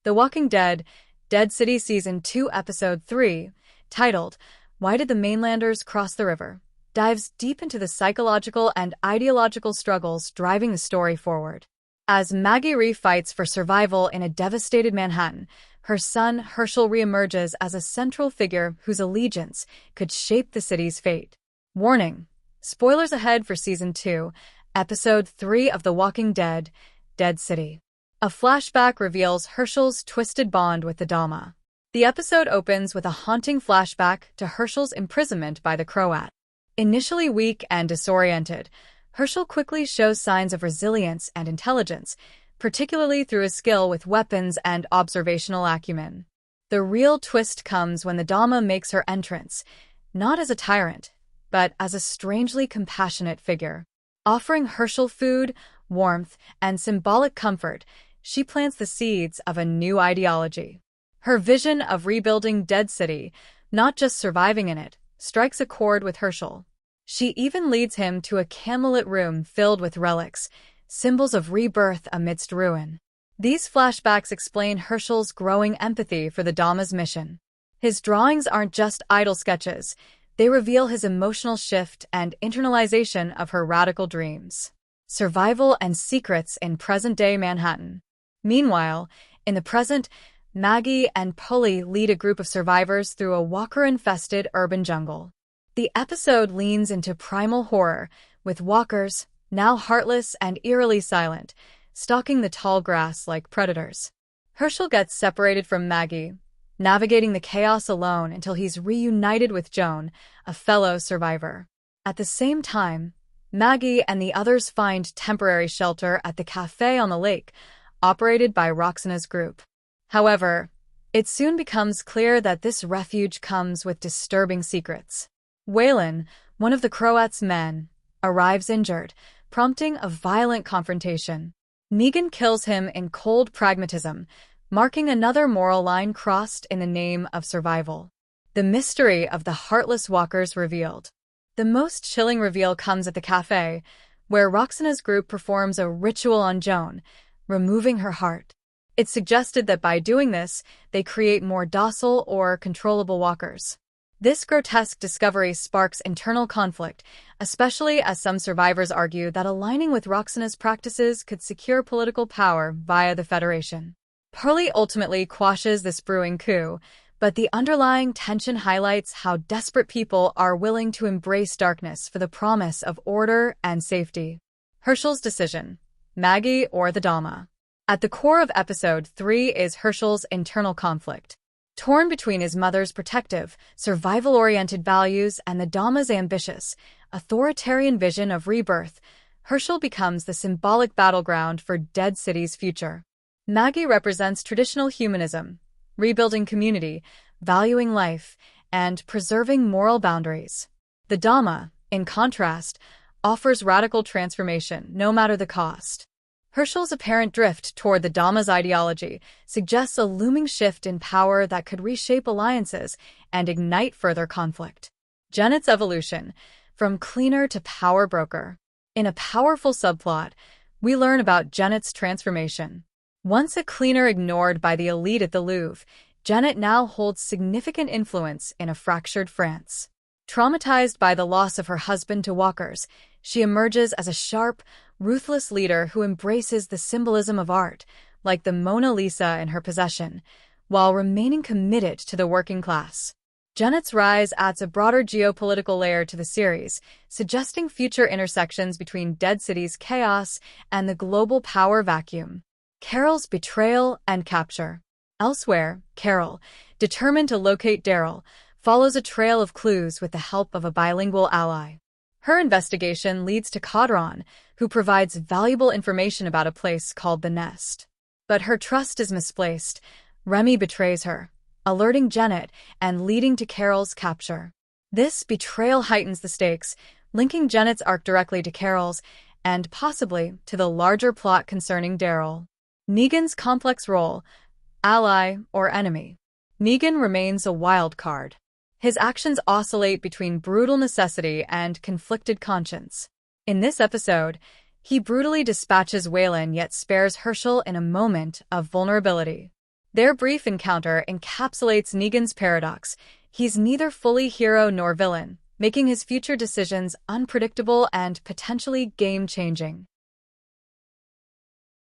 The Walking Dead, Dead City Season 2 Episode 3, titled, Why Did the Mainlanders Cross the River?, dives deep into the psychological and ideological struggles driving the story forward. As Maggie Rhee fights for survival in a devastated Manhattan, her son Herschel reemerges as a central figure whose allegiance could shape the city's fate. Warning: spoilers ahead for Season 2, Episode 3 of The Walking Dead, Dead City. A flashback reveals Herschel's twisted bond with the Dama. The episode opens with a haunting flashback to Herschel's imprisonment by the Croat. Initially weak and disoriented, Herschel quickly shows signs of resilience and intelligence, particularly through his skill with weapons and observational acumen. The real twist comes when the Dama makes her entrance, not as a tyrant, but as a strangely compassionate figure. Offering Herschel food, warmth, and symbolic comfort, she plants the seeds of a new ideology. Her vision of rebuilding Dead City, not just surviving in it, strikes a chord with Herschel. She even leads him to a candlelit room filled with relics, symbols of rebirth amidst ruin. These flashbacks explain Herschel's growing empathy for the Dama's mission. His drawings aren't just idle sketches, they reveal his emotional shift and internalization of her radical dreams. Survival and secrets in present-day Manhattan. Meanwhile, in the present, Maggie and Polly lead a group of survivors through a walker-infested urban jungle. The episode leans into primal horror, with walkers, now heartless and eerily silent, stalking the tall grass like predators. Herschel gets separated from Maggie, navigating the chaos alone until he's reunited with Joan, a fellow survivor. At the same time, Maggie and the others find temporary shelter at the cafe on the lake, operated by Roxana's group. However, it soon becomes clear that this refuge comes with disturbing secrets. Waylon, one of the Croats' men, arrives injured, prompting a violent confrontation. Negan kills him in cold pragmatism, marking another moral line crossed in the name of survival. The mystery of the Heartless Walkers revealed. The most chilling reveal comes at the cafe, where Roxana's group performs a ritual on Joan, removing her heart. It's suggested that by doing this, they create more docile or controllable walkers. This grotesque discovery sparks internal conflict, especially as some survivors argue that aligning with Roxana's practices could secure political power via the Federation. Polly ultimately quashes this brewing coup, but the underlying tension highlights how desperate people are willing to embrace darkness for the promise of order and safety. Herschel's decision: Maggie or the Dama. At the core of Episode 3 is Herschel's internal conflict. Torn between his mother's protective, survival-oriented values and the Dama's ambitious, authoritarian vision of rebirth, Herschel becomes the symbolic battleground for Dead City's future. Maggie represents traditional humanism, rebuilding community, valuing life, and preserving moral boundaries. The Dama, in contrast, offers radical transformation, no matter the cost. Herschel's apparent drift toward the Dama's ideology suggests a looming shift in power that could reshape alliances and ignite further conflict. Janet's evolution, from cleaner to power broker. In a powerful subplot, we learn about Janet's transformation. Once a cleaner ignored by the elite at the Louvre, Janet now holds significant influence in a fractured France. Traumatized by the loss of her husband to walkers, she emerges as a sharp, ruthless leader who embraces the symbolism of art, like the Mona Lisa in her possession, while remaining committed to the working class. Janet's rise adds a broader geopolitical layer to the series, suggesting future intersections between Dead City's chaos and the global power vacuum. Carol's betrayal and capture. Elsewhere, Carol, determined to locate Daryl, follows a trail of clues with the help of a bilingual ally. Her investigation leads to Cadron, who provides valuable information about a place called the Nest. But her trust is misplaced. Remy betrays her, alerting Janet and leading to Carol's capture. This betrayal heightens the stakes, linking Janet's arc directly to Carol's and possibly to the larger plot concerning Daryl. Negan's complex role: ally or enemy. Negan remains a wild card. His actions oscillate between brutal necessity and conflicted conscience. In this episode, he brutally dispatches Waylon yet spares Herschel in a moment of vulnerability. Their brief encounter encapsulates Negan's paradox. He's neither fully hero nor villain, making his future decisions unpredictable and potentially game-changing.